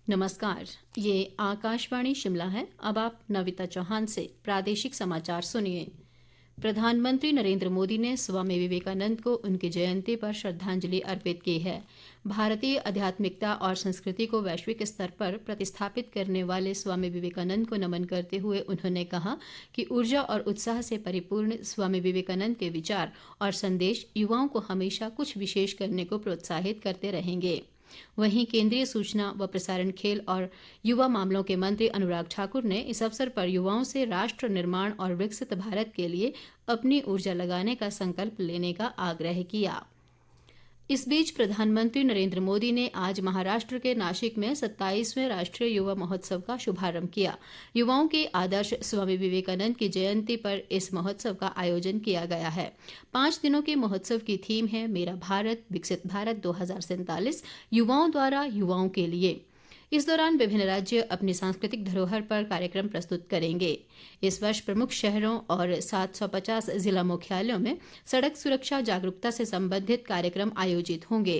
नमस्कार। ये आकाशवाणी शिमला है। अब आप नविता चौहान से प्रादेशिक समाचार सुनिए। प्रधानमंत्री नरेंद्र मोदी ने स्वामी विवेकानंद को उनकी जयंती पर श्रद्धांजलि अर्पित की है। भारतीय आध्यात्मिकता और संस्कृति को वैश्विक स्तर पर प्रतिस्थापित करने वाले स्वामी विवेकानंद को नमन करते हुए उन्होंने कहा कि ऊर्जा और उत्साह से परिपूर्ण स्वामी विवेकानंद के विचार और संदेश युवाओं को हमेशा कुछ विशेष करने को प्रोत्साहित करते रहेंगे। वहीं केंद्रीय सूचना व प्रसारण, खेल और युवा मामलों के मंत्री अनुराग ठाकुर ने इस अवसर पर युवाओं से राष्ट्र निर्माण और विकसित भारत के लिए अपनी ऊर्जा लगाने का संकल्प लेने का आग्रह किया। इस बीच प्रधानमंत्री नरेंद्र मोदी ने आज महाराष्ट्र के नासिक में 27वें राष्ट्रीय युवा महोत्सव का शुभारंभ किया। युवाओं के आदर्श स्वामी विवेकानंद की जयंती पर इस महोत्सव का आयोजन किया गया है। 5 दिनों के महोत्सव की थीम है मेरा भारत विकसित भारत 2047, युवाओं द्वारा युवाओं के लिए। इस दौरान विभिन्न राज्य अपनी सांस्कृतिक धरोहर पर कार्यक्रम प्रस्तुत करेंगे। इस वर्ष प्रमुख शहरों और 750 जिला मुख्यालयों में सड़क सुरक्षा जागरूकता से संबंधित कार्यक्रम आयोजित होंगे।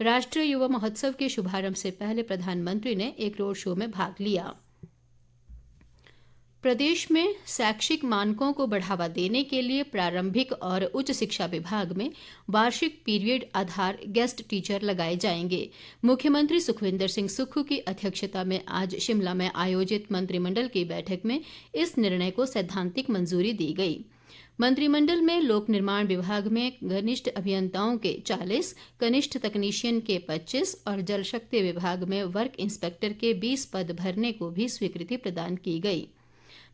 राष्ट्रीय युवा महोत्सव के शुभारंभ से पहले प्रधानमंत्री ने एक रोड शो में भाग लिया। प्रदेश में शैक्षिक मानकों को बढ़ावा देने के लिए प्रारंभिक और उच्च शिक्षा विभाग में वार्षिक पीरियड आधार गेस्ट टीचर लगाए जाएंगे। मुख्यमंत्री सुखविंदर सिंह सुक्खू की अध्यक्षता में आज शिमला में आयोजित मंत्रिमंडल की बैठक में इस निर्णय को सैद्धांतिक मंजूरी दी गई। मंत्रिमंडल में लोक निर्माण विभाग में घनिष्ठ अभियंताओं के 40, कनिष्ठ तकनीशियन के 25 और जल शक्ति विभाग में वर्क इंस्पेक्टर के 20 पद भरने को भी स्वीकृति प्रदान की गई।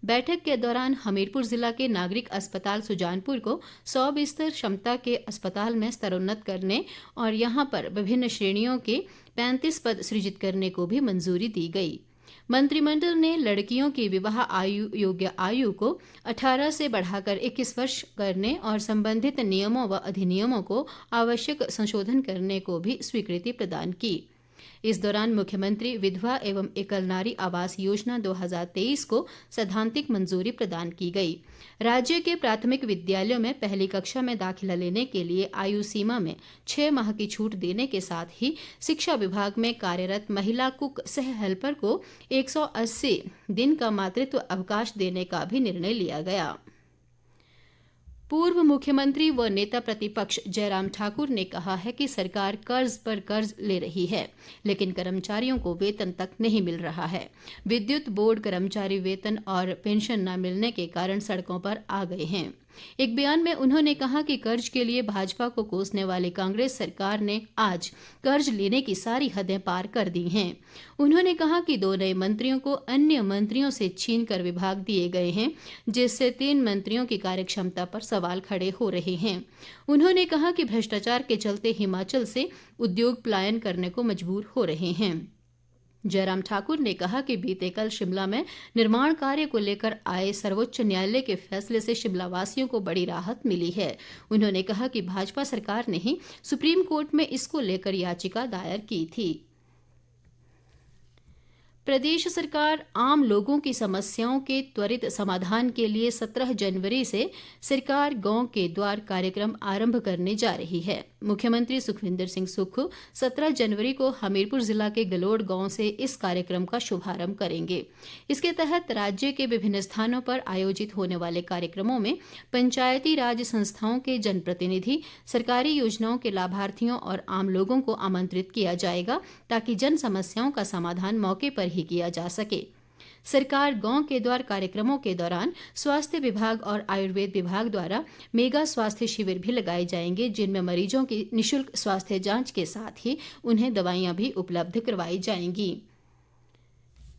बैठक के दौरान हमीरपुर जिला के नागरिक अस्पताल सुजानपुर को 100 बिस्तर क्षमता के अस्पताल में स्तरोन्नत करने और यहां पर विभिन्न श्रेणियों के 35 पद सृजित करने को भी मंजूरी दी गई। मंत्रिमंडल ने लड़कियों की विवाह योग्य आयु को 18 से बढ़ाकर 21 वर्ष करने और संबंधित नियमों व अधिनियमों को आवश्यक संशोधन करने को भी स्वीकृति प्रदान की। इस दौरान मुख्यमंत्री विधवा एवं एकल नारी आवास योजना 2023 को सैद्धांतिक मंजूरी प्रदान की गई। राज्य के प्राथमिक विद्यालयों में पहली कक्षा में दाखिला लेने के लिए आयु सीमा में 6 माह की छूट देने के साथ ही शिक्षा विभाग में कार्यरत महिला कुक सह हेल्पर को 180 दिन का मातृत्व अवकाश देने का भी निर्णय लिया गया। पूर्व मुख्यमंत्री व नेता प्रतिपक्ष जयराम ठाकुर ने कहा है कि सरकार कर्ज पर कर्ज ले रही है, लेकिन कर्मचारियों को वेतन तक नहीं मिल रहा है। विद्युत बोर्ड कर्मचारी वेतन और पेंशन न मिलने के कारण सड़कों पर आ गए हैं। एक बयान में उन्होंने कहा कि कर्ज के लिए भाजपा को कोसने वाली कांग्रेस सरकार ने आज कर्ज लेने की सारी हदें पार कर दी हैं। उन्होंने कहा कि 2 नए मंत्रियों को अन्य मंत्रियों से छीनकर विभाग दिए गए हैं, जिससे 3 मंत्रियों की कार्यक्षमता पर सवाल खड़े हो रहे हैं। उन्होंने कहा कि भ्रष्टाचार के चलते हिमाचल से उद्योग पलायन करने को मजबूर हो रहे हैं। जयराम ठाकुर ने कहा कि बीते कल शिमला में निर्माण कार्य को लेकर आए सर्वोच्च न्यायालय के फैसले से शिमला वासियों को बड़ी राहत मिली है। उन्होंने कहा कि भाजपा सरकार ने ही सुप्रीम कोर्ट में इसको लेकर याचिका दायर की थी। प्रदेश सरकार आम लोगों की समस्याओं के त्वरित समाधान के लिए 17 जनवरी से सरकार गांव के द्वार कार्यक्रम आरंभ करने जा रही है। मुख्यमंत्री सुखविंदर सिंह सुक्खू 17 जनवरी को हमीरपुर जिला के गलोड़ गांव से इस कार्यक्रम का शुभारंभ करेंगे। इसके तहत राज्य के विभिन्न स्थानों पर आयोजित होने वाले कार्यक्रमों में पंचायती राज संस्थाओं के जनप्रतिनिधि, सरकारी योजनाओं के लाभार्थियों और आम लोगों को आमंत्रित किया जाएगा, ताकि जन समस्याओं का समाधान मौके पर ही किया जा सके। सरकार गांव के द्वार कार्यक्रमों के दौरान स्वास्थ्य विभाग और आयुर्वेद विभाग द्वारा मेगा स्वास्थ्य शिविर भी लगाए जाएंगे, जिनमें मरीजों की निःशुल्क स्वास्थ्य जांच के साथ ही उन्हें दवाइयां भी उपलब्ध करवाई जाएंगी।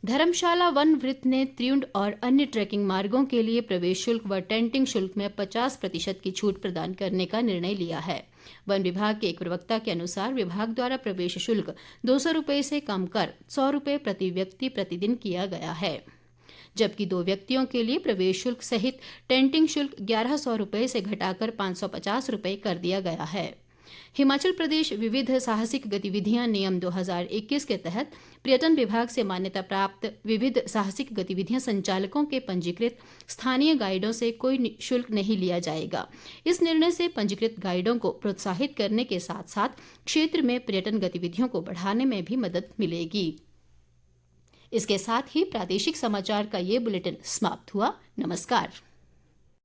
धर्मशाला वन वृत्त ने त्रियुंड और अन्य ट्रैकिंग मार्गों के लिए प्रवेश शुल्क व टेंटिंग शुल्क में 50% की छूट प्रदान करने का निर्णय लिया है। वन विभाग के एक प्रवक्ता के अनुसार विभाग द्वारा प्रवेश शुल्क 200 रुपये से कम कर 100 रुपये प्रति व्यक्ति प्रतिदिन किया गया है, जबकि 2 व्यक्तियों के लिए प्रवेश शुल्क सहित टेंटिंग शुल्क 1100 रुपये से घटाकर 550 रुपये कर दिया गया है। हिमाचल प्रदेश विविध साहसिक गतिविधियां नियम 2021 के तहत पर्यटन विभाग से मान्यता प्राप्त विविध साहसिक गतिविधियां संचालकों के पंजीकृत स्थानीय गाइडों से कोई शुल्क नहीं लिया जाएगा। इस निर्णय से पंजीकृत गाइडों को प्रोत्साहित करने के साथ साथ क्षेत्र में पर्यटन गतिविधियों को बढ़ाने में भी मदद मिलेगी। इसके साथ ही प्रादेशिक समाचार का ये बुलेटिन समाप्त हुआ। नमस्कार।